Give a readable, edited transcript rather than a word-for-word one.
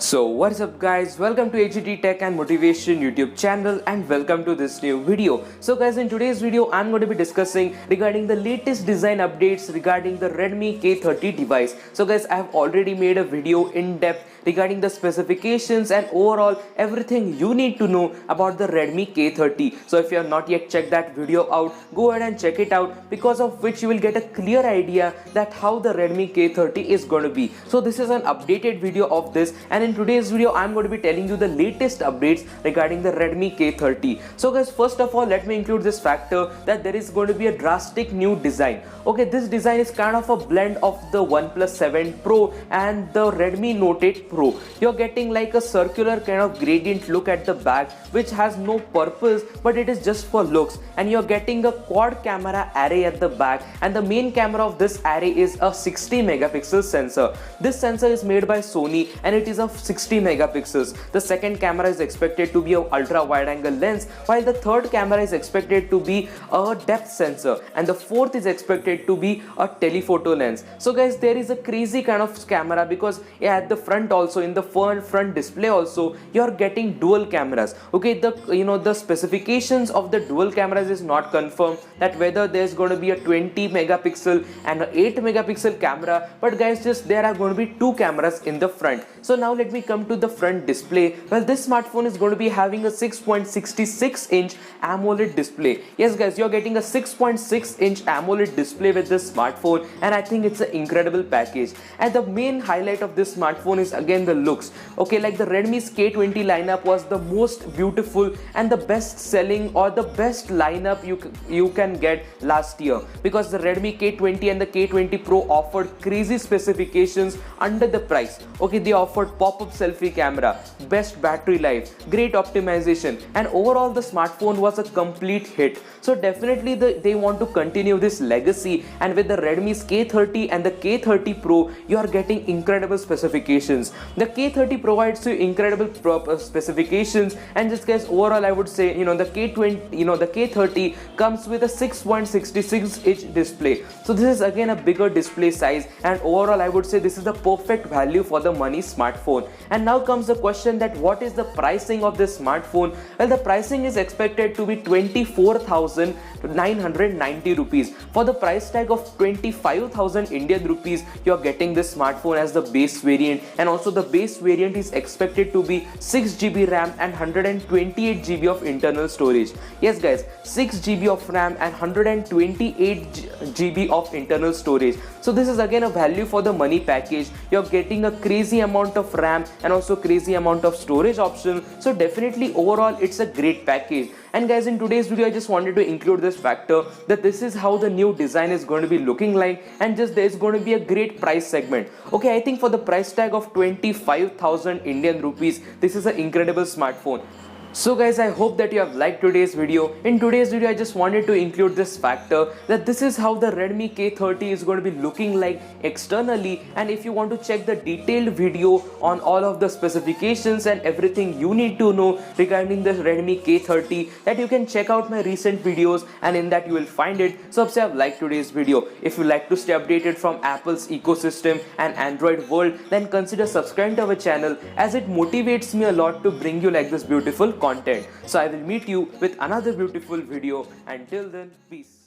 So what's up guys, welcome to HGT Tech and Motivation YouTube channel and welcome to this new video. So guys, in today's video I'm going to be discussing regarding the latest design updates regarding the Redmi K30 device. So guys, I have already made a video in depth regarding the specifications and overall everything you need to know about the Redmi K30. So if you have not yet checked that video out, go ahead and check it out, because of which you will get a clear idea that how the Redmi K30 is going to be. So this is an updated video of this, and in today's video I'm going to be telling you the latest updates regarding the Redmi K30. So guys, first of all, let me include this factor that there is going to be a drastic new design. Okay, this design is kind of a blend of the OnePlus 7 Pro and the Redmi Note 8 Pro. You're getting like a circular kind of gradient look at the back, which has no purpose, but it is just for looks, and you're getting a quad camera array at the back, and the main camera of this array is a 60 megapixel sensor. This sensor is made by Sony and it is of 60 megapixels. The second camera is expected to be an ultra wide angle lens, while the third camera is expected to be a depth sensor, and the fourth is expected to be a telephoto lens. So guys, there is a crazy kind of camera, because at the front also, in the front display also, you are getting dual cameras. Okay, the specifications of the dual cameras is not confirmed, that whether there's going to be a 20 megapixel and an 8 megapixel camera, but guys, just there are going to be two cameras in the front. So now let me come to the front display. Well, this smartphone is going to be having a 6.66 inch AMOLED display. Yes guys, you're getting a 6.6 inch AMOLED display with this smartphone, and I think it's an incredible package. And the main highlight of this smartphone is again the looks. Okay, like the Redmi's K20 lineup was the most beautiful and the best selling, or the best lineup you can get last year, because the Redmi K20 and the K20 Pro offered crazy specifications under the price. Okay, they offered pop-up selfie camera, best battery life, great optimization, and overall the smartphone was a complete hit. So definitely they want to continue this legacy, and with the Redmi's K30 and the K30 Pro, you are getting incredible specifications. The K30 provides you incredible specifications, and just guys, overall I would say, the K30 comes with a 6.66 inch display. So this is again a bigger display size, and overall I would say this is the perfect value for the money smartphone. And now comes the question that what is the pricing of this smartphone? Well, the pricing is expected to be 24,990 rupees. For the price tag of 25,000 Indian rupees, you are getting this smartphone as the base variant, and also the base variant is expected to be 6GB RAM and 128GB of internal storage. Yes guys, 6GB of RAM and 128GB of internal storage. So this is again a value for the money package. You're getting a crazy amount of RAM and also crazy amount of storage option. So definitely overall it's a great package. And guys, in today's video I just wanted to include this factor that this is how the new design is going to be looking like, and just there's going to be a great price segment. Okay, I think for the price tag of 25,000 Indian rupees, this is an incredible smartphone. So guys, I hope that you have liked today's video. In today's video I just wanted to include this factor that this is how the Redmi K30 is going to be looking like externally, and if you want to check the detailed video on all of the specifications and everything you need to know regarding the Redmi K30, that you can check out my recent videos, and in that you will find it. So if you have liked today's video, if you like to stay updated from Apple's ecosystem and Android world, then consider subscribing to our channel, as it motivates me a lot to bring you like this beautiful content. So I will meet you with another beautiful video. Until then, peace.